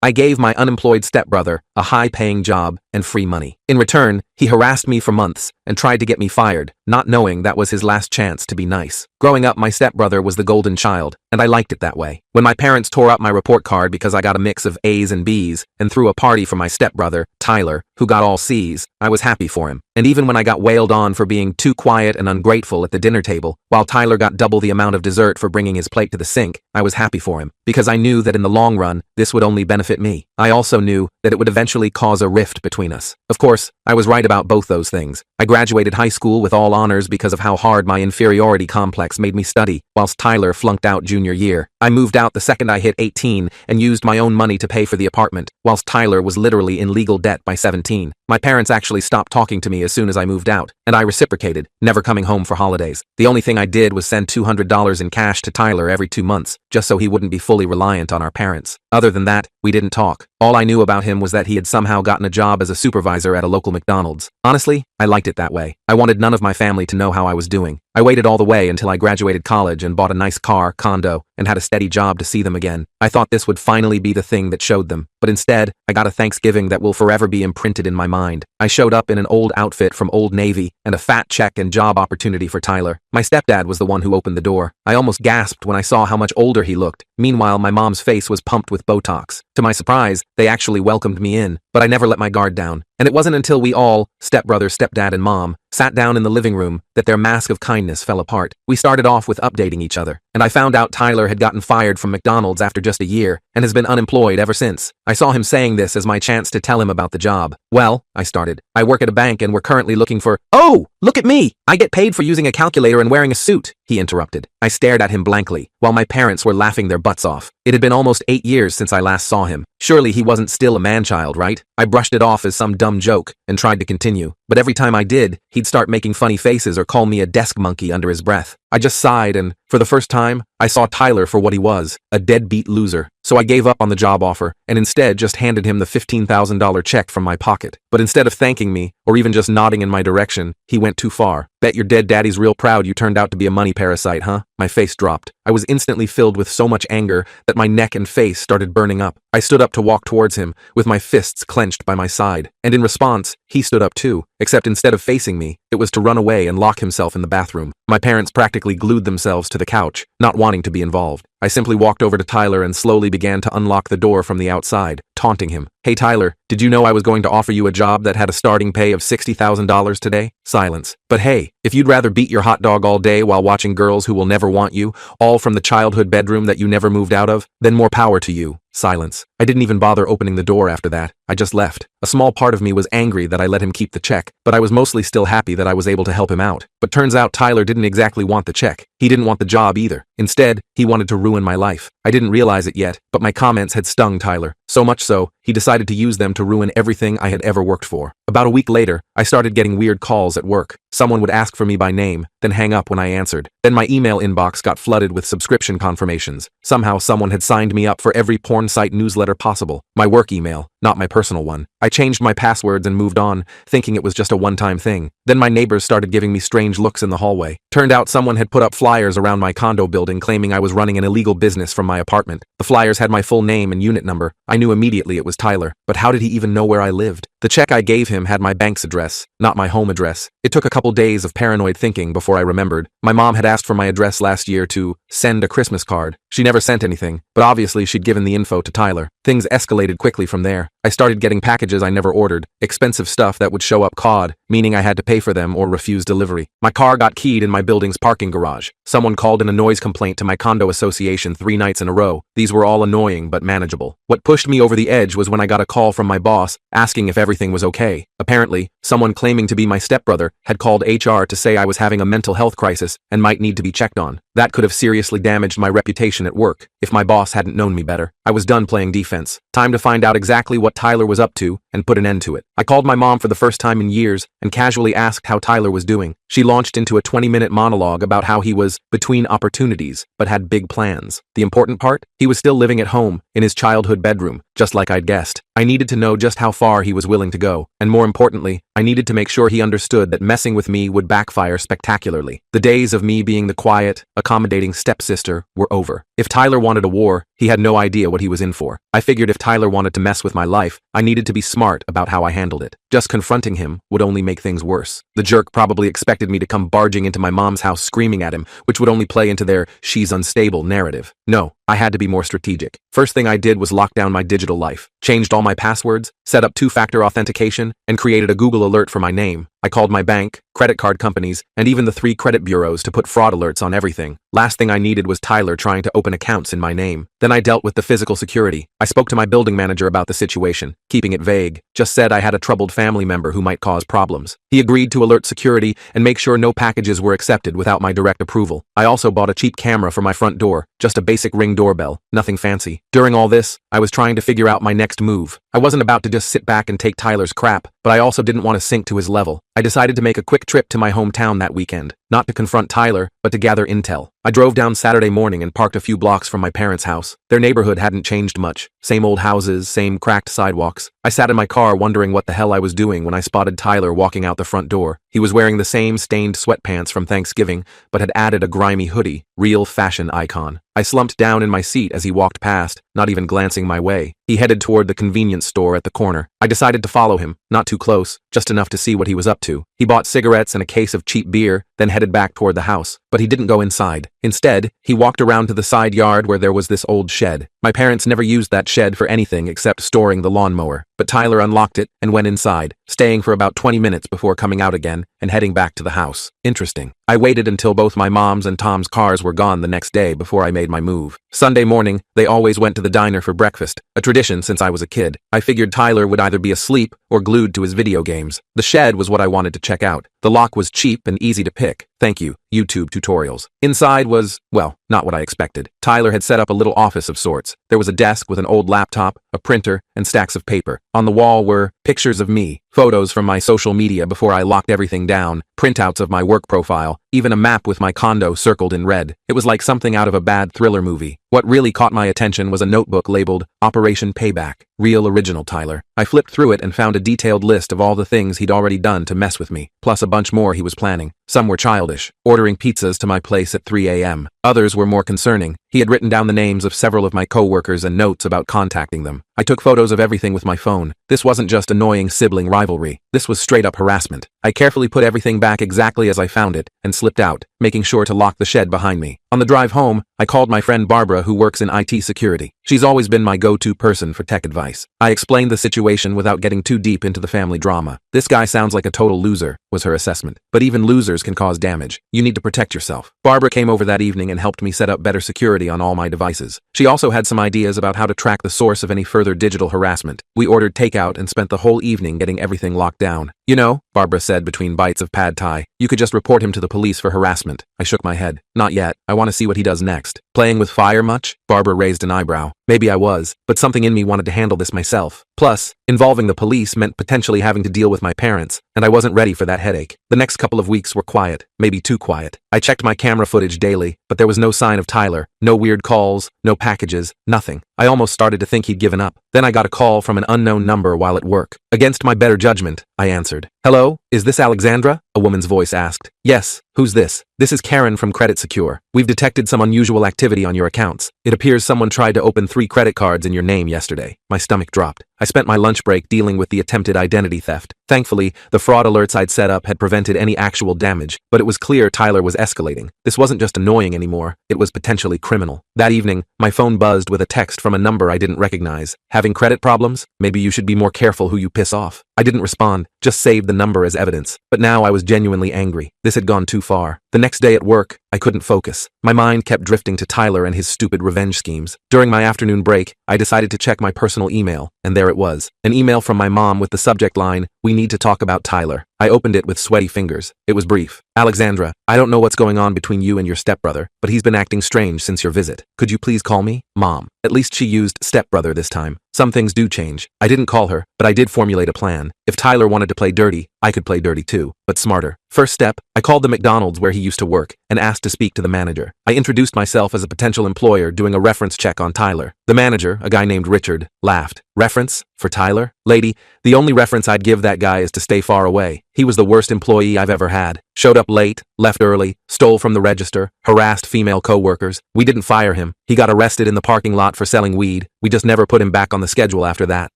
I gave my unemployed stepbrother a high-paying job and free money. In return, he harassed me for months and tried to get me fired, not knowing that was his last chance to be nice. Growing up, my stepbrother was the golden child, and I liked it that way. When my parents tore up my report card because I got a mix of A's and B's and threw a party for my stepbrother, Tyler, who got all C's, I was happy for him. And even when I got wailed on for being too quiet and ungrateful at the dinner table, while Tyler got double the amount of dessert for bringing his plate to the sink, I was happy for him, because I knew that in the long run, this would only benefit me. I also knew that it would eventually cause a rift between us. Of course, I was right about both those things. I graduated high school with all honors because of how hard my inferiority complex made me study, whilst Tyler flunked out junior year. I moved out the second I hit 18 and used my own money to pay for the apartment, whilst Tyler was literally in legal debt by 17. My parents actually stopped talking to me as soon as I moved out, and I reciprocated, never coming home for holidays. The only thing I did was send $200 in cash to Tyler every 2 months, just so he wouldn't be fully reliant on our parents. Other than that, we didn't talk. All I knew about him was that he had somehow gotten a job as a supervisor at a local McDonald's. Honestly, I liked it that way. I wanted none of my family to know how I was doing. I waited all the way until I graduated college and bought a nice car, condo, and had a steady job to see them again. I thought this would finally be the thing that showed them, but instead, I got a Thanksgiving that will forever be imprinted in my mind. I showed up in an old outfit from Old Navy and a fat check and job opportunity for Tyler. My stepdad was the one who opened the door. I almost gasped when I saw how much older he looked. Meanwhile, my mom's face was pumped with Botox. To my surprise, they actually welcomed me in, but I never let my guard down. And it wasn't until we all, stepbrother, stepdad, and mom, sat down in the living room that their mask of kindness fell apart. We started off with updating each other, and I found out Tyler had gotten fired from McDonald's after just a year and has been unemployed ever since. I saw him saying this as my chance to tell him about the job. Well, I started. I work at a bank and we're currently looking for— "Oh, look at me! I get paid for using a calculator and wearing a suit," he interrupted. I stared at him blankly, while my parents were laughing their butts off. It had been almost 8 years since I last saw him. Surely he wasn't still a man-child, right? I brushed it off as some dumb joke and tried to continue, but every time I did, he'd start making funny faces or call me a desk monkey under his breath. I just sighed and, for the first time, I saw Tyler for what he was, a deadbeat loser. So I gave up on the job offer and instead just handed him the $15,000 check from my pocket. But instead of thanking me, or even just nodding in my direction, he went too far. "Bet your dead daddy's real proud you turned out to be a money parasite, huh?" My face dropped. I was instantly filled with so much anger that my neck and face started burning up. I stood up to walk towards him, with my fists clenched by my side. And in response, he stood up too, except instead of facing me, it was to run away and lock himself in the bathroom. My parents practically glued themselves to the couch, not wanting to be involved. I simply walked over to Tyler and slowly began to unlock the door from the outside, taunting him. "Hey Tyler, did you know I was going to offer you a job that had a starting pay of $60,000 today?" Silence. "But hey, if you'd rather beat your hot dog all day while watching girls who will never want you, all from the childhood bedroom that you never moved out of, then more power to you." Silence. I didn't even bother opening the door after that. I just left. A small part of me was angry that I let him keep the check, but I was mostly still happy that I was able to help him out. But turns out Tyler didn't exactly want the check. He didn't want the job either. Instead, he wanted to ruin my life. I didn't realize it yet, but my comments had stung Tyler. So much so, he decided to use them to ruin everything I had ever worked for. About a week later, I started getting weird calls at work. Someone would ask for me by name, then hang up when I answered. Then my email inbox got flooded with subscription confirmations. Somehow someone had signed me up for every porn site newsletter possible. My work email, not my personal one. I changed my passwords and moved on, thinking it was just a one-time thing. Then my neighbors started giving me strange looks in the hallway. Turned out someone had put up flyers around my condo building claiming I was running an illegal business from my apartment. The flyers had my full name and unit number. I knew immediately it was Tyler, but how did he even know where I lived? The check I gave him had my bank's address, not my home address. It took a couple days of paranoid thinking before I remembered. My mom had asked for my address last year to send a Christmas card. She never sent anything, but obviously she'd given the info to Tyler. Things escalated quickly from there. I started getting packages I never ordered, expensive stuff that would show up COD, meaning I had to pay for them or refuse delivery. My car got keyed in my building's parking garage. Someone called in a noise complaint to my condo association 3 nights in a row. These were all annoying but manageable. What pushed me over the edge was when I got a call from my boss asking if everything was okay. Apparently, someone claiming to be my stepbrother had called HR to say I was having a mental health crisis and might need to be checked on. That could have seriously damaged my reputation at work if my boss hadn't known me better. I was done playing defense. Time to find out exactly what Tyler was up to and put an end to it. I called my mom for the first time in years and casually asked how Tyler was doing. She launched into a 20-minute monologue about how he was between opportunities, but had big plans. The important part? He was still living at home, in his childhood bedroom, just like I'd guessed. I needed to know just how far he was willing to go, and more importantly, I needed to make sure he understood that messing with me would backfire spectacularly. The days of me being the quiet, accommodating stepsister were over. If Tyler wanted a war, he had no idea what he was in for. I figured if Tyler wanted to mess with my life, I needed to be smart about how I handled it. Just confronting him would only make things worse. The jerk probably expected me to come barging into my mom's house screaming at him, which would only play into their "she's unstable" narrative. No, I had to be more strategic. First thing I did was lock down my digital life, changed all my passwords, set up two-factor authentication, and created a Google alert for my name. I called my bank, credit card companies, and even the 3 credit bureaus to put fraud alerts on everything. Last thing I needed was Tyler trying to open accounts in my name. Then I dealt with the physical security. I spoke to my building manager about the situation, keeping it vague, just said I had a troubled family member who might cause problems. He agreed to alert security and make sure no packages were accepted without my direct approval. I also bought a cheap camera for my front door, just a basic Ring doorbell, nothing fancy. During all this, I was trying to figure out my next move. I wasn't about to just sit back and take Tyler's crap, but I also didn't want to sink to his level. I decided to make a quick trip to my hometown that weekend, not to confront Tyler, but to gather intel. I drove down Saturday morning and parked a few blocks from my parents' house. Their neighborhood hadn't changed much. Same old houses, same cracked sidewalks. I sat in my car wondering what the hell I was doing when I spotted Tyler walking out the front door. He was wearing the same stained sweatpants from Thanksgiving, but had added a grimy hoodie, real fashion icon. I slumped down in my seat as he walked past, not even glancing my way. He headed toward the convenience store at the corner. I decided to follow him, not too close, just enough to see what he was up to. He bought cigarettes and a case of cheap beer, then headed back toward the house. But he didn't go inside. Instead, he walked around to the side yard where there was this old shed. My parents never used that shed for anything except storing the lawnmower. But Tyler unlocked it and went inside, staying for about 20 minutes before coming out again and heading back to the house. Interesting. I waited until both my mom's and Tom's cars were gone the next day before I made my move. Sunday morning, they always went to the diner for breakfast, a tradition since I was a kid. I figured Tyler would either be asleep or glued to his video games. The shed was what I wanted to check out. The lock was cheap and easy to pick. Thank you, YouTube tutorials. Inside was, well, not what I expected. Tyler had set up a little office of sorts. There was a desk with an old laptop, a printer, and stacks of paper. On the wall were pictures of me, photos from my social media before I locked everything down, printouts of my work profile, even a map with my condo circled in red. It was like something out of a bad thriller movie. What really caught my attention was a notebook labeled Operation Payback. Real original Tyler. I flipped through it and found a detailed list of all the things he'd already done to mess with me, plus a bunch more he was planning. Some were childish, ordering pizzas to my place at 3 a.m. Others were more concerning. He had written down the names of several of my coworkers and notes about contacting them. I took photos of everything with my phone. This wasn't just annoying sibling rivalry. This was straight up harassment. I carefully put everything back exactly as I found it and slipped out, making sure to lock the shed behind me. On the drive home, I called my friend Barbara, who works in IT security. She's always been my go-to person for tech advice. I explained the situation without getting too deep into the family drama. This guy sounds like a total loser, was her assessment. But even losers can cause damage. You need to protect yourself. Barbara came over that evening and helped me set up better security on all my devices. She also had some ideas about how to track the source of any further digital harassment. We ordered takeout and spent the whole evening getting everything locked down. You know, Barbara said between bites of pad thai, you could just report him to the police for harassment. I shook my head. Not yet. I want to see what he does next. Playing with fire much? Barbara raised an eyebrow. Maybe I was, but something in me wanted to handle this myself. Plus, involving the police meant potentially having to deal with my parents, and I wasn't ready for that headache. The next couple of weeks were quiet, maybe too quiet. I checked my camera footage daily, but there was no sign of Tyler. No weird calls, no packages, nothing. I almost started to think he'd given up. Then I got a call from an unknown number while at work. Against my better judgment, I answered. Hello, is this Alexandra? A woman's voice asked. Yes, who's this? This is Karen from Credit Secure. We've detected some unusual activity on your accounts. It appears someone tried to open 3 credit cards in your name yesterday. My stomach dropped. I spent my lunch break dealing with the attempted identity theft. Thankfully, the fraud alerts I'd set up had prevented any actual damage, but it was clear Tyler was escalating. This wasn't just annoying anymore, it was potentially criminal. That evening, my phone buzzed with a text from a number I didn't recognize. Having credit problems? Maybe you should be more careful who you piss off. I didn't respond, just saved the number as evidence. But now I was genuinely angry. This had gone too far. The next day at work, I couldn't focus. My mind kept drifting to Tyler and his stupid revenge schemes. During my afternoon break, I decided to check my personal email, and there it was. An email from my mom with the subject line, We need to talk about Tyler. I opened it with sweaty fingers. It was brief. Alexandra, I don't know what's going on between you and your stepbrother, but he's been acting strange since your visit. Could you please call me Mom? At least she used stepbrother this time. Some things do change. I didn't call her, but I did formulate a plan. If Tyler wanted to play dirty, I could play dirty too, but smarter. First step, I called the McDonald's where he used to work and asked to speak to the manager. I introduced myself as a potential employer doing a reference check on Tyler. The manager, a guy named Richard, laughed. Reference? For Tyler? Lady, the only reference I'd give that guy is to stay far away. He was the worst employee I've ever had. Showed up late, left early, stole from the register, harassed female co-workers. We didn't fire him. He got arrested in the parking lot for selling weed. We just never put him back on the schedule after that.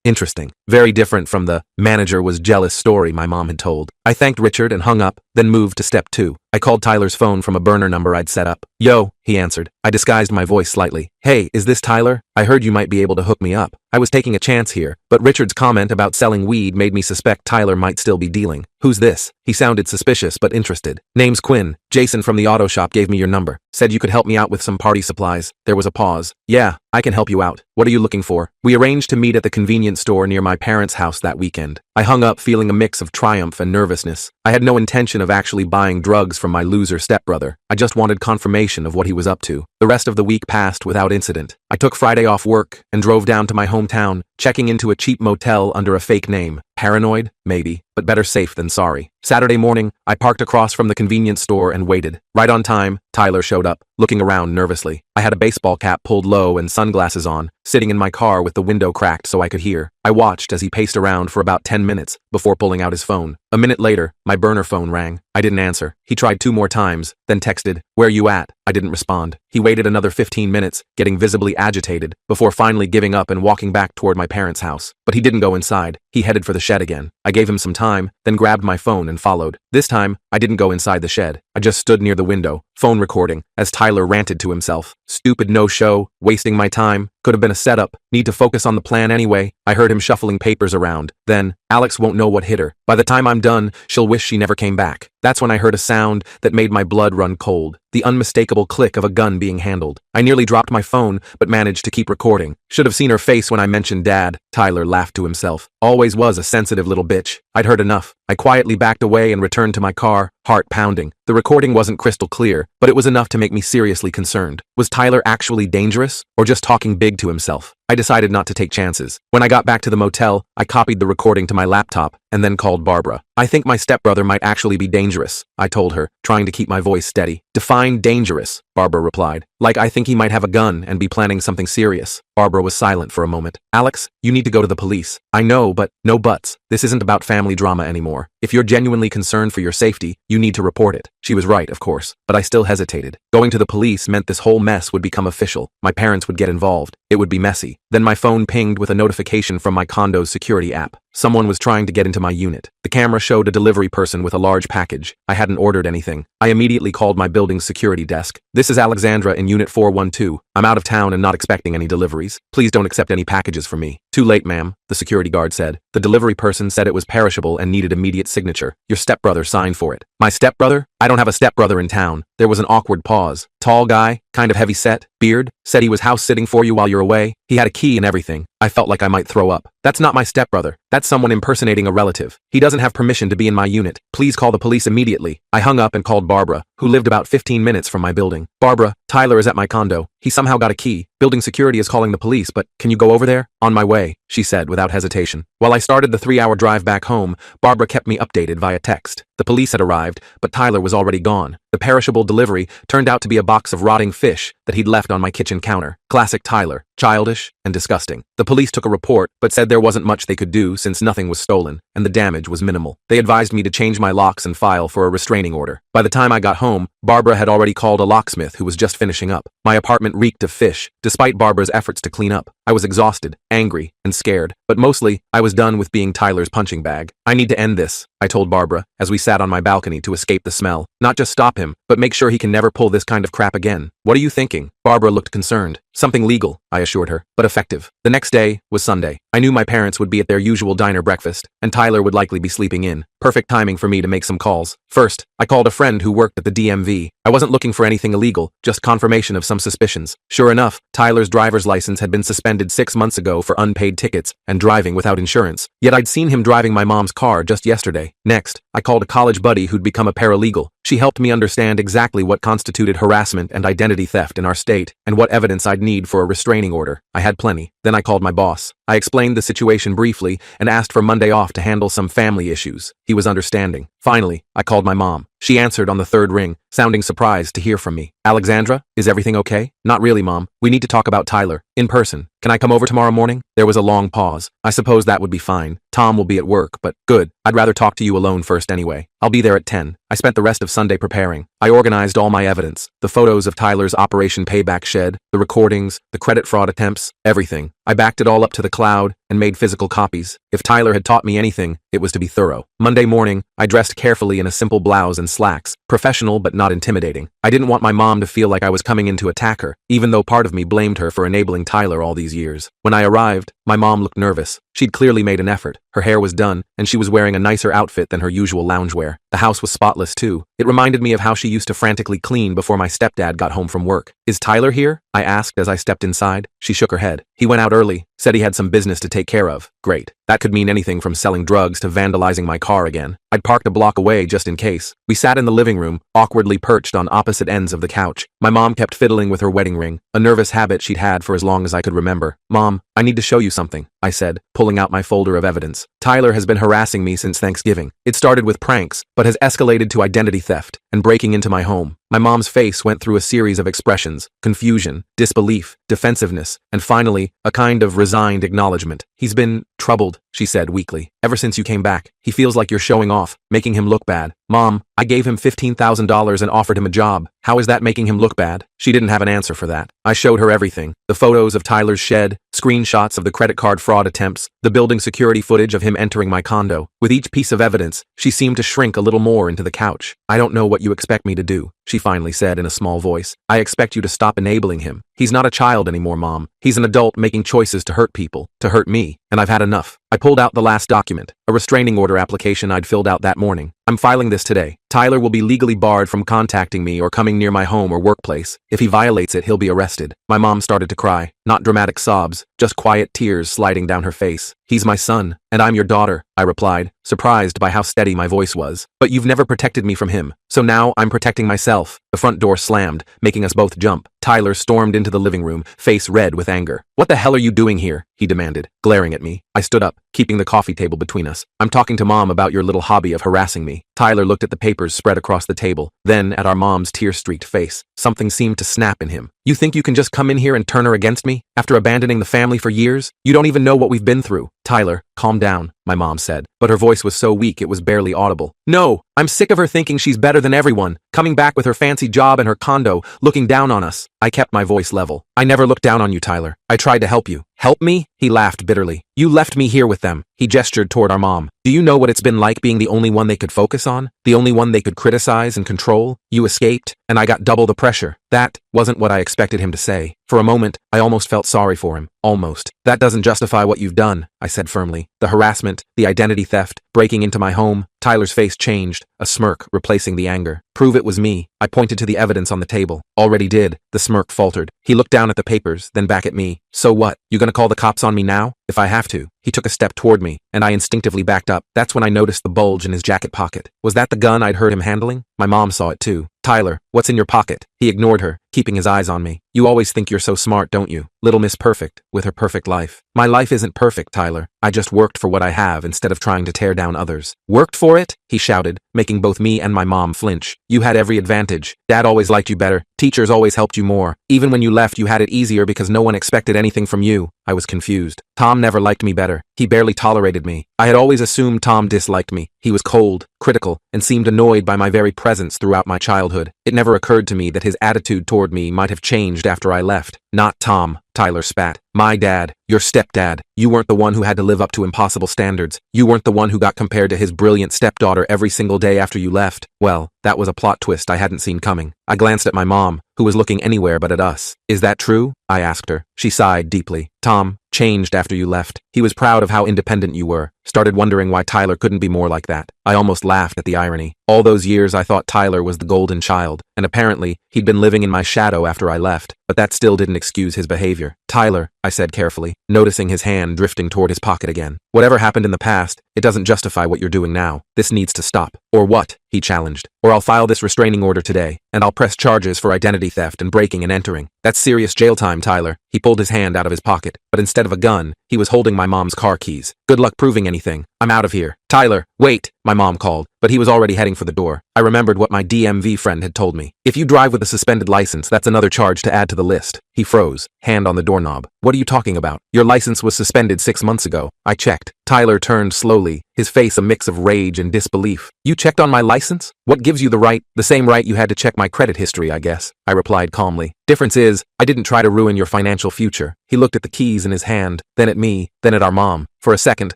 Interesting. Very different from the manager was jealous story my mom had told. I thanked Richard and hung up, then moved to step 2. I called Tyler's phone from a burner number I'd set up. Yo, he answered. I disguised my voice slightly. Hey, is this Tyler? I heard you might be able to hook me up. I was taking a chance here, but Richard's comment about selling weed made me suspect Tyler might still be dealing. Who's this? He sounded suspicious but interested. Name's Quinn. Jason from the auto shop gave me your number. Said you could help me out with some party supplies. There was a pause. Yeah, I can help you out. What are you looking for? We arranged to meet at the convenience store near my parents' house that weekend. I hung up feeling a mix of triumph and nervousness. I had no intention of actually buying drugs from my loser stepbrother. I just wanted confirmation of what he was up to. The rest of the week passed without incident. I took Friday off work and drove down to my hometown, checking into a cheap motel under a fake name. Paranoid? Maybe, but better safe than sorry. Saturday morning, I parked across from the convenience store and waited. Right on time, Tyler showed up, looking around nervously. I had a baseball cap pulled low and sunglasses on, sitting in my car with the window cracked so I could hear. I watched as he paced around for about 10 minutes before pulling out his phone. A minute later, my burner phone rang. I didn't answer. He tried 2 more times, then texted, "Where you at?" I didn't respond. He waited another 15 minutes, getting visibly agitated, before finally giving up and walking back toward my parents' house. But he didn't go inside. He headed for the shed again. I gave him some time, then grabbed my phone and followed. This time, I didn't go inside the shed. I just stood near the window, phone recording, as Tyler ranted to himself. Stupid no-show, wasting my time, could have been a setup, need to focus on the plan anyway. I heard him shuffling papers around. Then, Alex won't know what hit her. By the time I'm done, she'll wish she never came back. That's when I heard a sound that made my blood run cold. The unmistakable click of a gun being handled. I nearly dropped my phone, but managed to keep recording. Should have seen her face when I mentioned Dad. Tyler laughed to himself. Always was a sensitive little bitch. I'd heard enough. I quietly backed away and returned to my car, heart pounding. The recording wasn't crystal clear, but it was enough to make me seriously concerned. Was Tyler actually dangerous, or just talking big to himself? I decided not to take chances. When I got back to the motel, I copied the recording to my laptop and then called Barbara. I think my stepbrother might actually be dangerous, I told her, trying to keep my voice steady. Define dangerous, Barbara replied. Like I think he might have a gun and be planning something serious. Barbara was silent for a moment. Alex, you need to go to the police. I know, but no buts. This isn't about family drama anymore. If you're genuinely concerned for your safety, you need to report it. She was right, of course, but I still hesitated. Going to the police meant this whole mess would become official. My parents would get involved. It would be messy. Then my phone pinged with a notification from my condo's security app. Someone was trying to get into my unit. The camera showed a delivery person with a large package. I hadn't ordered anything. I immediately called my building's security desk. This is Alexandra in Unit 412. I'm out of town and not expecting any deliveries. Please don't accept any packages from me. Too late, ma'am, the security guard said. The delivery person said it was perishable and needed immediate signature. Your stepbrother signed for it. My stepbrother? I don't have a stepbrother in town. There was an awkward pause. Tall guy, kind of heavy set, beard, said he was house sitting for you while you're away. He had a key and everything. I felt like I might throw up. That's not my stepbrother. That's someone impersonating a relative. He doesn't have permission to be in my unit. Please call the police immediately. I hung up and called Barbara, who lived about 15 minutes from my building. Barbara, Tyler is at my condo. He somehow got a key. Building security is calling the police, but can you go over there? On my way, she said without hesitation. While I started the 3-hour drive back home, Barbara kept me updated via text. The police had arrived, but Tyler was already gone. The perishable delivery turned out to be a box of rotting fish that he'd left on my kitchen counter. Classic Tyler. Childish and disgusting. The police took a report, but said there wasn't much they could do since nothing was stolen, and the damage was minimal. They advised me to change my locks and file for a restraining order. By the time I got home, Barbara had already called a locksmith who was just finishing up. My apartment reeked of fish, despite Barbara's efforts to clean up. I was exhausted, angry, and scared, but mostly, I was done with being Tyler's punching bag. I need to end this. I told Barbara, as we sat on my balcony to escape the smell. Not just stop him, but make sure he can never pull this kind of crap again. What are you thinking? Barbara looked concerned. Something legal, I assured her, but effective. The next day was Sunday. I knew my parents would be at their usual diner breakfast, and Tyler would likely be sleeping in. Perfect timing for me to make some calls. First, I called a friend who worked at the DMV. I wasn't looking for anything illegal, just confirmation of some suspicions. Sure enough, Tyler's driver's license had been suspended 6 months ago for unpaid tickets and driving without insurance. Yet I'd seen him driving my mom's car just yesterday. Next, I called a college buddy who'd become a paralegal. She helped me understand exactly what constituted harassment and identity theft in our state, and what evidence I'd need for a restraining order. I had plenty. Then I called my boss. I explained the situation briefly and asked for Monday off to handle some family issues. He was understanding. Finally, I called my mom. She answered on the third ring, sounding surprised to hear from me. Alexandra, is everything okay? Not really, Mom. We need to talk about Tyler. In person. Can I come over tomorrow morning? There was a long pause. I suppose that would be fine. Tom will be at work, but good. I'd rather talk to you alone first anyway. I'll be there at 10. I spent the rest of Sunday preparing. I organized all my evidence. The photos of Tyler's Operation Payback shed, the recordings, the credit fraud attempts, everything. I backed it all up to the cloud and made physical copies. If Tyler had taught me anything, it was to be thorough. Monday morning, I dressed carefully in a simple blouse and slacks, professional but not intimidating. I didn't want my mom to feel like I was coming in to attack her, even though part of me blamed her for enabling Tyler all these years. When I arrived, my mom looked nervous. She'd clearly made an effort. Her hair was done, and she was wearing a nicer outfit than her usual loungewear. The house was spotless too. It reminded me of how she used to frantically clean before my stepdad got home from work. Is Tyler here? I asked as I stepped inside. She shook her head. He went out early, said he had some business to take care of. Great. That could mean anything from selling drugs to vandalizing my car again. I'd parked a block away just in case. We sat in the living room, awkwardly perched on opposite ends of the couch. My mom kept fiddling with her wedding ring, a nervous habit she'd had for as long as I could remember. Mom, I need to show you something, I said, pulling out my folder of evidence. Tyler has been harassing me since Thanksgiving. It started with pranks, but has escalated to identity theft and breaking into my home. My mom's face went through a series of expressions: confusion, disbelief, defensiveness, and finally, a kind of resigned acknowledgement. He's been troubled, she said weakly. Ever since you came back, he feels like you're showing off, making him look bad. Mom, I gave him $15,000 and offered him a job. How is that making him look bad? She didn't have an answer for that. I showed her everything. The photos of Tyler's shed, screenshots of the credit card fraud attempts, the building security footage of him entering my condo. With each piece of evidence, she seemed to shrink a little more into the couch. I don't know what you expect me to do, she finally said in a small voice. I expect you to stop enabling him. He's not a child anymore, Mom. He's an adult making choices to hurt people, to hurt me, and I've had enough. I pulled out the last document, a restraining order application I'd filled out that morning. I'm filing this today. Tyler will be legally barred from contacting me or coming near my home or workplace. If he violates it, he'll be arrested. My mom started to cry. Not dramatic sobs, just quiet tears sliding down her face. He's my son, and I'm your daughter, I replied, surprised by how steady my voice was. But you've never protected me from him, so now I'm protecting myself. The front door slammed, making us both jump. Tyler stormed into the living room, face red with anger. What the hell are you doing here? He demanded, glaring at me. I stood up, keeping the coffee table between us. I'm talking to Mom about your little hobby of harassing me. Tyler looked at the papers spread across the table, then at our mom's tear-streaked face. Something seemed to snap in him. You think you can just come in here and turn her against me? After abandoning the family for years? You don't even know what we've been through. Tyler, calm down, my mom said, but her voice was so weak it was barely audible. No, I'm sick of her thinking she's better than everyone, coming back with her fancy job and her condo, looking down on us. I kept my voice level. I never looked down on you, Tyler. I tried to help you. Help me? He laughed bitterly. You left me here with them. He gestured toward our mom. Do you know what it's been like being the only one they could focus on? The only one they could criticize and control? You escaped, and I got double the pressure. That wasn't what I expected him to say. For a moment, I almost felt sorry for him. Almost. That doesn't justify what you've done, I said firmly. The harassment, the identity theft, breaking into my home. Tyler's face changed, a smirk replacing the anger. Prove it was me. I pointed to the evidence on the table. Already did. The smirk faltered. He looked down at the papers, then back at me. So what? You gonna call the cops on me now? If I have to. He took a step toward me, and I instinctively backed up. That's when I noticed the bulge in his jacket pocket. Was that the gun I'd heard him handling? My mom saw it too. Tyler, what's in your pocket? He ignored her, keeping his eyes on me. You always think you're so smart, don't you? Little Miss Perfect, with her perfect life. My life isn't perfect, Tyler. I just worked for what I have instead of trying to tear down others. Worked for it? He shouted, making both me and my mom flinch. You had every advantage. Dad always liked you better. Teachers always helped you more. Even when you left, you had it easier because no one expected anything from you. I was confused. Tom never liked me better. He barely tolerated me. I had always assumed Tom disliked me. He was cold, critical, and seemed annoyed by my very presence throughout my childhood. It never occurred to me that his attitude toward me might have changed after I left. Not Tom. Tyler spat. My dad, your stepdad. You weren't the one who had to live up to impossible standards. You weren't the one who got compared to his brilliant stepdaughter every single day after you left. Well, that was a plot twist I hadn't seen coming. I glanced at my mom, who was looking anywhere but at us. Is that true? I asked her. She sighed deeply. Tom changed after you left. He was proud of how independent you were. Started wondering why Tyler couldn't be more like that. I almost laughed at the irony. All those years I thought Tyler was the golden child, and apparently he'd been living in my shadow after I left, but that still didn't excuse his behavior. Tyler, I said carefully, noticing his hand drifting toward his pocket again. Whatever happened in the past, it doesn't justify what you're doing now. This needs to stop. Or what? He challenged. Or I'll file this restraining order today, and I'll press charges for identity theft and breaking and entering. That's serious jail time, Tyler. He pulled his hand out of his pocket, but instead of a gun, he was holding my mom's car keys. Good luck proving anything. I'm out of here. Tyler, wait, my mom called, but he was already heading for the door. I remembered what my DMV friend had told me. If you drive with a suspended license, that's another charge to add to the list. He froze, hand on the doorknob. What are you talking about? Your license was suspended 6 months ago. I checked. Tyler turned slowly, his face a mix of rage and disbelief. You checked on my license? What gives you the right? The same right you had to check my credit history, I guess, I replied calmly. Difference is, I didn't try to ruin your financial future. He looked at the keys in his hand, then at me, then at our mom. For a second,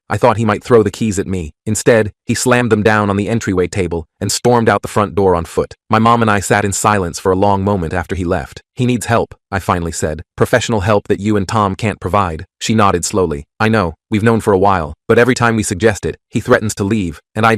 I thought he might throw the keys at me. Instead, he slammed them down on the entryway table and stormed out the front door on foot. My mom and I sat in silence for a long moment after he left. He needs help, I finally said. Professional help that you and Tom can't provide. She nodded slowly. I know, we've known for a while, but every time we suggest it, he threatens to leave, and I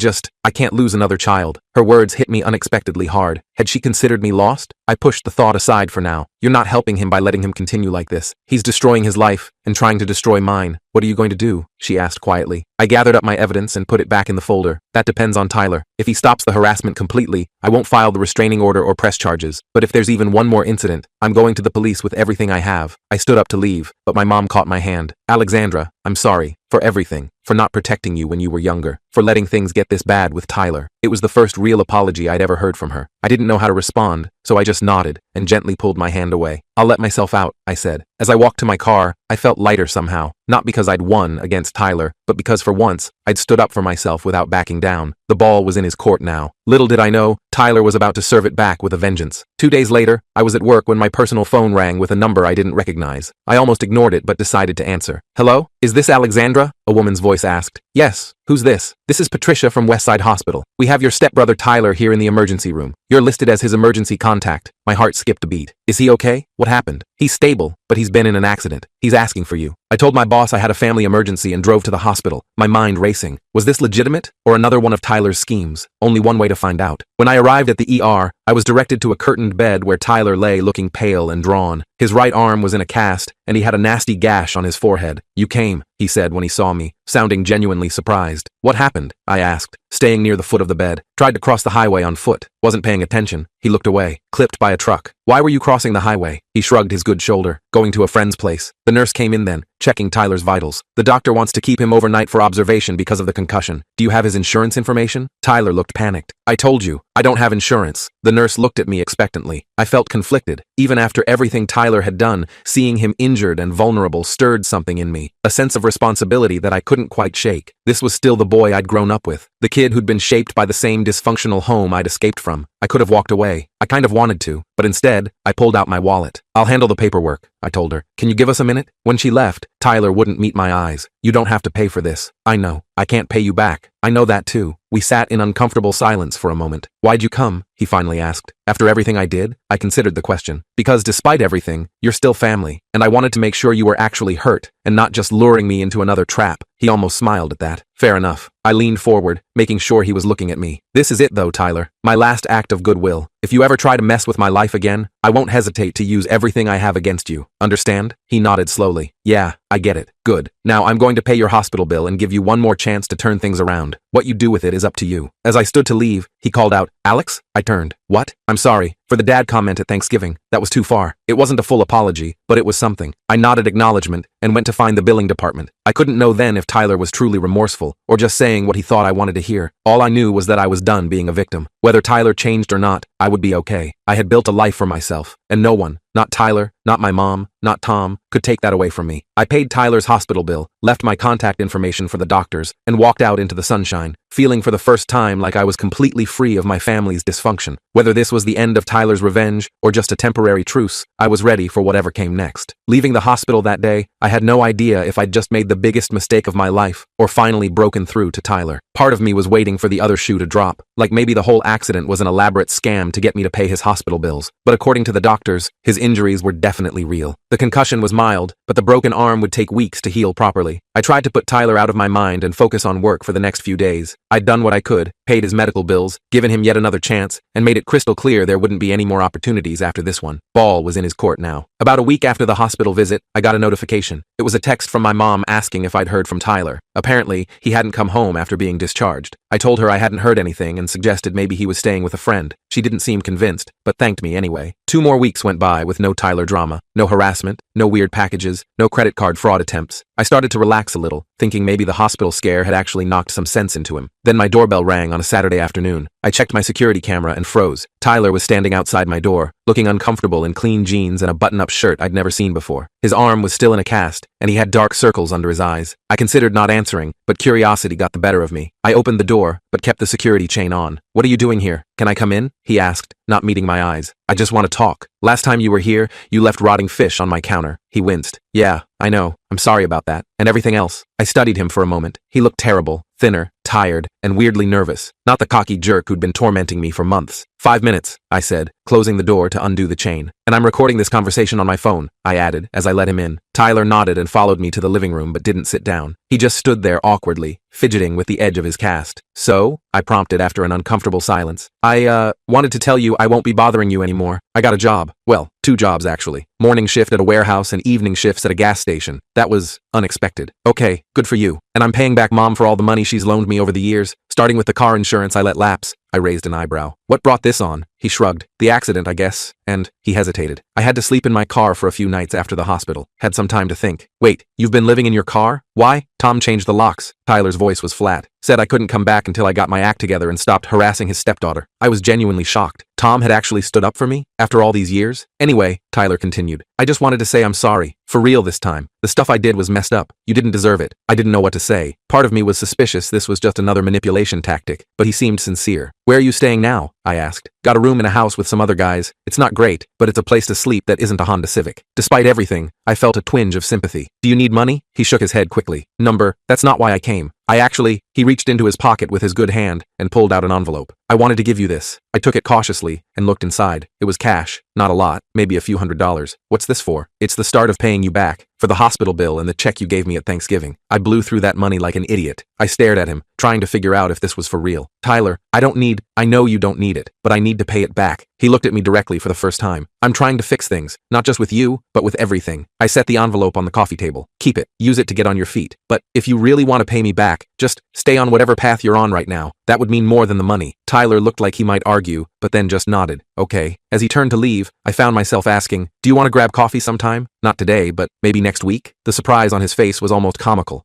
can't lose another child. Her words hit me unexpectedly hard. Had she considered me lost? I pushed the thought aside for now. You're not helping him by letting him continue like this. He's destroying his life and trying to destroy mine. What are you going to do? She asked quietly. I gathered up my evidence and put it back in the folder. That depends on Tyler. If he stops the harassment completely, I won't file the restraining order or press charges. But if there's even one more incident, I'm going to the police with everything I have. I stood up to leave, but my mom caught my hand. Alexandra, I'm sorry. For everything. For not protecting you when you were younger. For letting things get this bad with Tyler. It was the first real apology I'd ever heard from her. I didn't know how to respond, so I just nodded and gently pulled my hand away. I'll let myself out, I said. As I walked to my car, I felt lighter somehow. Not because I'd won against Tyler, but because for once, I'd stood up for myself without backing down. The ball was in his court now. Little did I know, Tyler was about to serve it back with a vengeance. 2 days later, I was at work when my personal phone rang with a number I didn't recognize. I almost ignored it but decided to answer. Hello? Is this Alexandra? A woman's voice asked. Yes. Who's this? This is Patricia from Westside Hospital. We have your stepbrother Tyler here in the emergency room. You're listed as his emergency contact. My heart skipped a beat. Is he okay? What happened? He's stable, but he's been in an accident. He's asking for you. I told my boss I had a family emergency and drove to the hospital, my mind racing. Was this legitimate or another one of Tyler's schemes? Only one way to find out. When I arrived at the ER, I was directed to a curtained bed where Tyler lay looking pale and drawn. His right arm was in a cast, and he had a nasty gash on his forehead. You came, he said when he saw me, sounding genuinely surprised. What happened? I asked, staying near the foot of the bed. Tried to cross the highway on foot. Wasn't paying attention. He looked away. Clipped by a truck. Why were you crossing the highway? He shrugged his good shoulder. Going to a friend's place. The nurse came in then, checking Tyler's vitals. The doctor wants to keep him overnight for observation because of the concussion. Do you have his insurance information? Tyler looked panicked. I told you, I don't have insurance. The nurse looked at me expectantly. I felt conflicted. Even after everything Tyler had done, seeing him injured and vulnerable stirred something in me. A sense of responsibility that I couldn't quite shake. This was still the boy I'd grown up with. The kid who'd been shaped by the same dysfunctional home I'd escaped from. I could have walked away. I kind of wanted to, but instead, I pulled out my wallet. I'll handle the paperwork, I told her. Can you give us a minute? When she left, Tyler wouldn't meet my eyes. You don't have to pay for this. I know. I can't pay you back. I know that too. We sat in uncomfortable silence for a moment. Why'd you come? He finally asked. After everything I did, I considered the question. Because despite everything, you're still family, and I wanted to make sure you were actually hurt, and not just luring me into another trap. He almost smiled at that. Fair enough. I leaned forward, making sure he was looking at me. This is it though, Tyler. My last act of goodwill. If you ever try to mess with my life again, I won't hesitate to use everything I have against you. Understand? He nodded slowly. Yeah, I get it. Good. Now I'm going to pay your hospital bill and give you one more chance to turn things around. What you do with it is up to you. As I stood to leave, he called out, Alex? I turned. What? I'm sorry. For the dad comment at Thanksgiving. That was too far. It wasn't a full apology, but it was something. I nodded acknowledgement and went to find the billing department. I couldn't know then if Tyler was truly remorseful or just saying what he thought I wanted to hear. All I knew was that I was done being a victim. Whether Tyler changed or not, I would be okay. I had built a life for myself, and no one, not Tyler, not my mom, not Tom, could take that away from me. I paid Tyler's hospital bill, left my contact information for the doctors, and walked out into the sunshine, feeling for the first time like I was completely free of my family's dysfunction. Whether this was the end of Tyler's revenge or just a temporary truce, I was ready for whatever came next. Leaving the hospital that day, I had no idea if I'd just made the biggest mistake of my life or finally broken through to Tyler. Part of me was waiting for the other shoe to drop, like maybe the whole accident was an elaborate scam to get me to pay his hospital bills. But according to the doctors, his injuries were definitely real. The concussion was mild, but the broken arm would take weeks to heal properly. I tried to put Tyler out of my mind and focus on work for the next few days. I'd done what I could, paid his medical bills, given him yet another chance, and made it crystal clear there wouldn't be any more opportunities after this one. Ball was in his court now. About a week after the hospital visit, I got a notification. It was a text from my mom asking if I'd heard from Tyler. Apparently, he hadn't come home after being discharged. I told her I hadn't heard anything and suggested maybe he was staying with a friend. She didn't seem convinced, but thanked me anyway. 2 more weeks went by with no Tyler drama, no harassment, no weird packages, no credit card fraud attempts. I started to relax a little, thinking maybe the hospital scare had actually knocked some sense into him. Then my doorbell rang on a Saturday afternoon. I checked my security camera and froze. Tyler was standing outside my door, looking uncomfortable in clean jeans and a button-up shirt I'd never seen before. His arm was still in a cast, and he had dark circles under his eyes. I considered not answering, but curiosity got the better of me. I opened the door, but kept the security chain on. "What are you doing here? Can I come in?" he asked, not meeting my eyes. "I just want to talk. Last time you were here, you left rotting fish on my counter." He winced. "Yeah, I know. I'm sorry about that. And everything else." I studied him for a moment. He looked terrible, thinner, tired, and weirdly nervous. Not the cocky jerk who'd been tormenting me for months. 5 minutes, I said, closing the door to undo the chain. "And I'm recording this conversation on my phone," I added as I let him in. Tyler nodded and followed me to the living room but didn't sit down. He just stood there awkwardly, fidgeting with the edge of his cast. "So?" I prompted after an uncomfortable silence. I wanted to tell you I won't be bothering you anymore. I got a job. Well, 2 jobs actually. Morning shift at a warehouse and evening shifts at a gas station. That was unexpected." "Okay, good for you. And I'm paying back Mom for all the money she's loaned me over the years, starting with the car insurance I let lapse." I raised an eyebrow. "What brought this on?" He shrugged. "The accident, I guess." And he hesitated. "I had to sleep in my car for a few nights after the hospital. Had some time to think." "Wait, you've been living in your car? Why?" "Tom changed the locks." Tyler's voice was flat. "Said I couldn't come back until I got my act together and stopped harassing his stepdaughter." I was genuinely shocked. Tom had actually stood up for me? After all these years? "Anyway," Tyler continued, "I just wanted to say I'm sorry. For real this time. The stuff I did was messed up. You didn't deserve it." I didn't know what to say. Part of me was suspicious this was just another manipulation tactic, but he seemed sincere. "Where are you staying now?" I asked. "Got a room in a house with some other guys. It's not great, but it's a place to sleep that isn't a Honda Civic." Despite everything, I felt a twinge of sympathy. "Do you need money?" He shook his head quickly. That's not why I came. He reached into his pocket with his good hand and pulled out an envelope. "I wanted to give you this." I took it cautiously and looked inside. It was cash. Not a lot, maybe a few $100s. "What's this for?" "It's the start of paying you back. For the hospital bill and the check you gave me at Thanksgiving." I blew through that money like an idiot. I stared at him, trying to figure out if this was for real. "Tyler, I know you don't need it, but I need to pay it back." He looked at me directly for the first time. "I'm trying to fix things, not just with you, but with everything." I set the envelope on the coffee table. "Keep it. Use it to get on your feet. But if you really want to pay me back, just stay on whatever path you're on right now. That would mean more than the money." Tyler looked like he might argue, but then just nodded. "Okay." As he turned to leave, I found myself asking, "Do you want to grab coffee sometime? Not today, but maybe next week?" The surprise on his face was almost comical.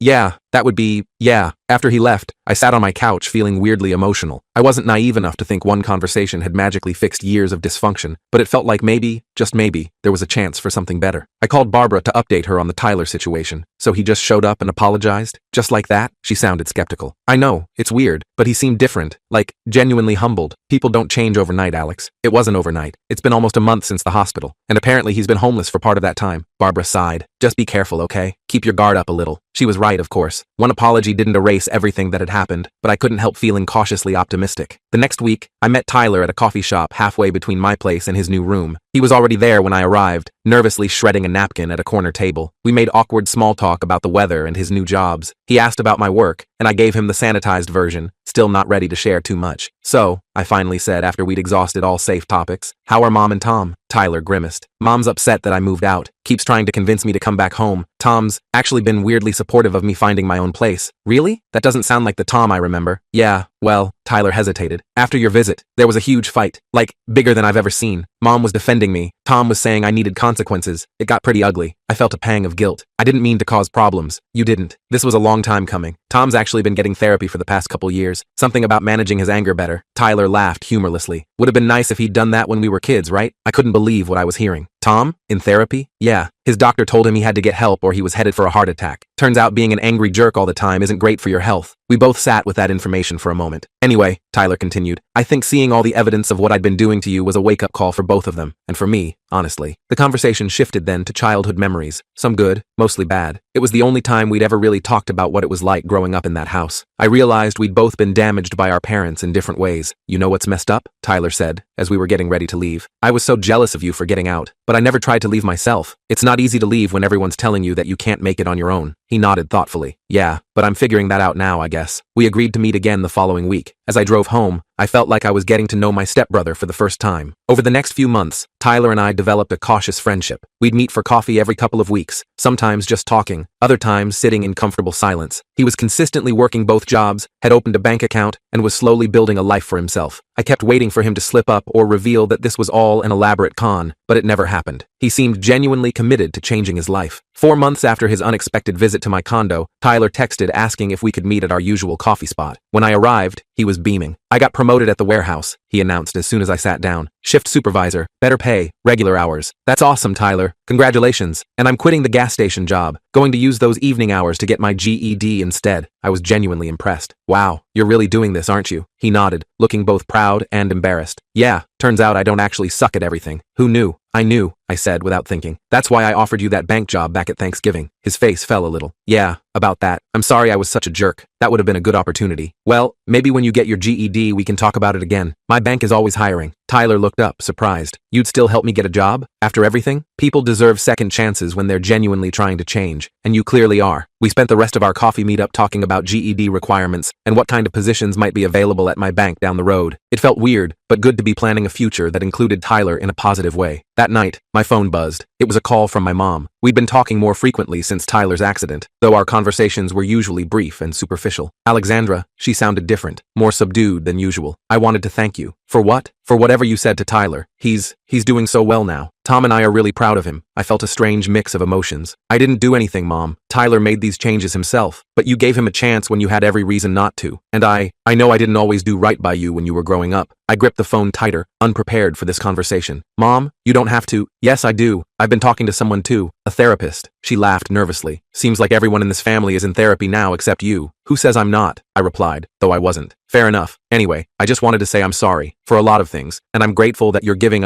Yeah, that would be, yeah." After he left, I sat on my couch feeling weirdly emotional. I wasn't naive enough to think one conversation had magically fixed years of dysfunction, but it felt like maybe, just maybe, there was a chance for something better. I called Barbara to update her on the Tyler situation. "So he just showed up and apologized? Just like that?" She sounded skeptical. "I know, it's weird, but he seemed different, like, genuinely humbled. People don't change overnight, Alex." "It wasn't overnight. It's been almost a month since the hospital, and apparently he's been homeless for part of that time." Barbara sighed. "Just be careful, okay? Keep your guard up a little." She was right, of course. One apology didn't erase everything that had happened, but I couldn't help feeling cautiously optimistic. The next week, I met Tyler at a coffee shop halfway between my place and his new room. He was already there when I arrived, nervously shredding a napkin at a corner table. We made awkward small talk about the weather and his new jobs. He asked about my work, and I gave him the sanitized version, still not ready to share too much. "So," I finally said after we'd exhausted all safe topics, "how are Mom and Tom?" Tyler grimaced. "Mom's upset that I moved out. Keeps trying to convince me to come back home. Tom's actually been weirdly supportive of me finding my own place, Really? That doesn't sound like the Tom I remember. Yeah, well, Tyler hesitated. After your visit, there was a huge fight. Like, bigger than I've ever seen. Mom was defending me. Tom was saying I needed consequences. It got pretty ugly. I felt a pang of guilt. I didn't mean to cause problems. You didn't. This was a long time coming. Tom's actually been getting therapy for the past couple years. Something about managing his anger better. Tyler laughed humorlessly. Would have been nice if he'd done that when we were kids, right? I couldn't believe what I was hearing. Tom? In therapy? Yeah. His doctor told him he had to get help or he was headed for a heart attack. Turns out being an angry jerk all the time isn't great for your health. We both sat with that information for a moment. Anyway, Tyler continued, I think seeing all the evidence of what I'd been doing to you was a wake-up call for both of them, and for me, honestly. The conversation shifted then to childhood memories. Some good, mostly bad. It was the only time we'd ever really talked about what it was like growing up in that house. I realized we'd both been damaged by our parents in different ways. You know what's messed up? Tyler said, as we were getting ready to leave. I was so jealous of you for getting out, but I never tried to leave myself. It's not easy to leave when everyone's telling you that you can't make it on your own. He nodded thoughtfully. Yeah, but I'm figuring that out now, I guess. We agreed to meet again the following week. As I drove home, I felt like I was getting to know my stepbrother for the first time. Over the next few months, Tyler and I developed a cautious friendship. We'd meet for coffee every couple of weeks, sometimes just talking, other times sitting in comfortable silence. He was consistently working both jobs, had opened a bank account, and was slowly building a life for himself. I kept waiting for him to slip up or reveal that this was all an elaborate con, but it never happened. He seemed genuinely committed to changing his life. 4 months after his unexpected visit to my condo, Tyler texted asking if we could meet at our usual coffee spot. When I arrived, he was beaming. I got promoted at the warehouse, he announced as soon as I sat down. Shift supervisor, better pay, regular hours. That's awesome, Tyler. Congratulations. And I'm quitting the gas station job, going to use those evening hours to get my GED instead. I was genuinely impressed. Wow, you're really doing this, aren't you? He nodded, looking both proud and embarrassed. Yeah, turns out I don't actually suck at everything. Who knew? I knew, I said without thinking. That's why I offered you that bank job back at Thanksgiving. His face fell a little. Yeah, about that. I'm sorry I was such a jerk. That would have been a good opportunity. Well, maybe when you get your GED we can talk about it again. My bank is always hiring. Tyler looked up, surprised. You'd still help me get a job? After everything? People deserve second chances when they're genuinely trying to change, and you clearly are. We spent the rest of our coffee meetup talking about GED requirements and what kind of positions might be available at my bank down the road. It felt weird, but good to be planning a future that included Tyler in a positive way. That night, my phone buzzed. It was a call from my mom. We'd been talking more frequently since Tyler's accident, though our conversations were usually brief and superficial. Alexandra, she sounded different, more subdued than usual. I wanted to thank you. For what? For whatever you said to Tyler. He's doing so well now. Tom and I are really proud of him. I felt a strange mix of emotions. I didn't do anything, Mom. Tyler made these changes himself, but you gave him a chance when you had every reason not to. And I know I didn't always do right by you when you were growing up. I gripped the phone tighter, unprepared for this conversation. Mom, you don't have to. Yes, I do. I've been talking to someone too, a therapist. She laughed nervously. Seems like everyone in this family is in therapy now except you. Who says I'm not? I replied, though I wasn't. Fair enough. Anyway, I just wanted to say I'm sorry for a lot of things, and I'm grateful that you're giving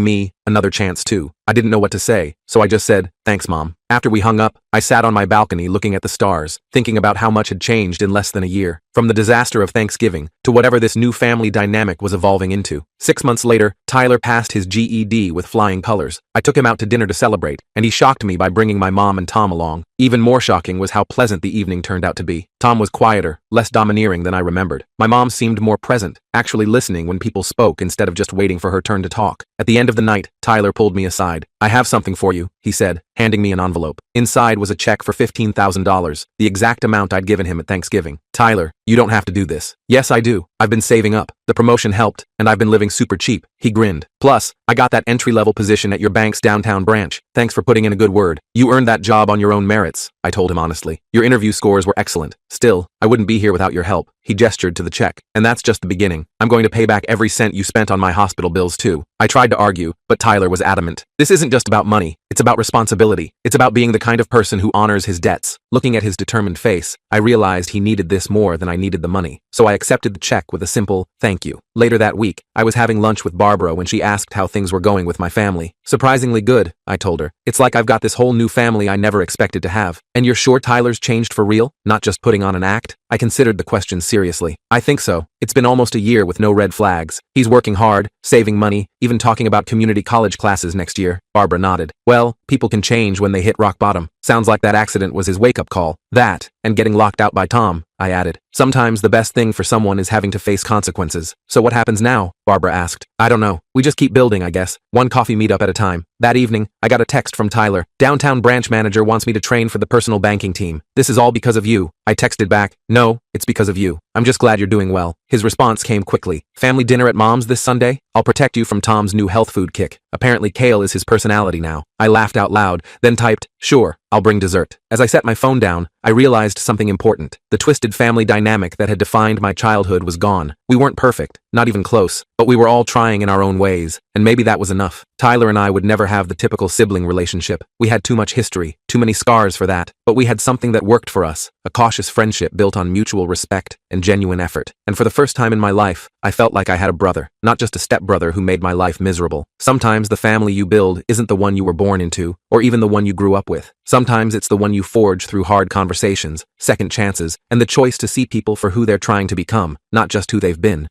me, another chance too. I didn't know what to say, so I just said, thanks, Mom. After we hung up, I sat on my balcony looking at the stars, thinking about how much had changed in less than a year. From the disaster of Thanksgiving to whatever this new family dynamic was evolving into. 6 months later, Tyler passed his GED with flying colors. I took him out to dinner to celebrate, and he shocked me by bringing my mom and Tom along. Even more shocking was how pleasant the evening turned out to be. Tom was quieter, less domineering than I remembered. My mom seemed more present, actually listening when people spoke instead of just waiting for her turn to talk. At the end of the night, Tyler pulled me aside. I have something for you, he said, handing me an envelope. Inside was a check for $15,000, the exact amount I'd given him at Thanksgiving. Tyler, you don't have to do this. Yes, I do. I've been saving up. The promotion helped, and I've been living super cheap. He grinned. Plus, I got that entry-level position at your bank's downtown branch. Thanks for putting in a good word. You earned that job on your own merits, I told him honestly. Your interview scores were excellent. Still, I wouldn't be here without your help. He gestured to the check. And that's just the beginning. I'm going to pay back every cent you spent on my hospital bills too. I tried to argue, but Tyler was adamant. This isn't just about money. It's about responsibility. It's about being the kind of person who honors his debts. Looking at his determined face, I realized he needed this more than I needed the money. So I accepted the check with a simple, thank you. Later that week, I was having lunch with Barbara when she asked how things were going with my family. Surprisingly good, I told her. It's like I've got this whole new family I never expected to have. And you're sure Tyler's changed for real? Not just putting on an act? I considered the question seriously. I think so. It's been almost a year with no red flags. He's working hard, saving money, even talking about community college classes next year. Barbara nodded. Well, people can change when they hit rock bottom. Sounds like that accident was his wake-up call. That, and getting locked out by Tom, I added. Sometimes the best thing for someone is having to face consequences. So what happens now? Barbara asked. I don't know. We just keep building, I guess. One coffee meetup at a time. That evening, I got a text from Tyler. Downtown branch manager wants me to train for the personal banking team. This is all because of you. I texted back, no, it's because of you. I'm just glad you're doing well. His response came quickly. Family dinner at Mom's this Sunday? I'll protect you from Tom's new health food kick. Apparently kale is his personality now. I laughed out loud, then typed, sure, I'll bring dessert. As I set my phone down, I realized something important. The twisted family dynamic that had defined my childhood was gone. We weren't perfect, not even close, but we were all trying in our own ways, and maybe that was enough. Tyler and I would never have the typical sibling relationship. We had too much history, too many scars for that, but we had something that worked for us, a cautious friendship built on mutual respect and genuine effort. And for the first time in my life, I felt like I had a brother, not just a stepbrother who made my life miserable. Sometimes the family you build isn't the one you were born into, or even the one you grew up with. Sometimes it's the one you forge through hard conversations, second chances, and the choice to see people for who they're trying to become, not just who they've been.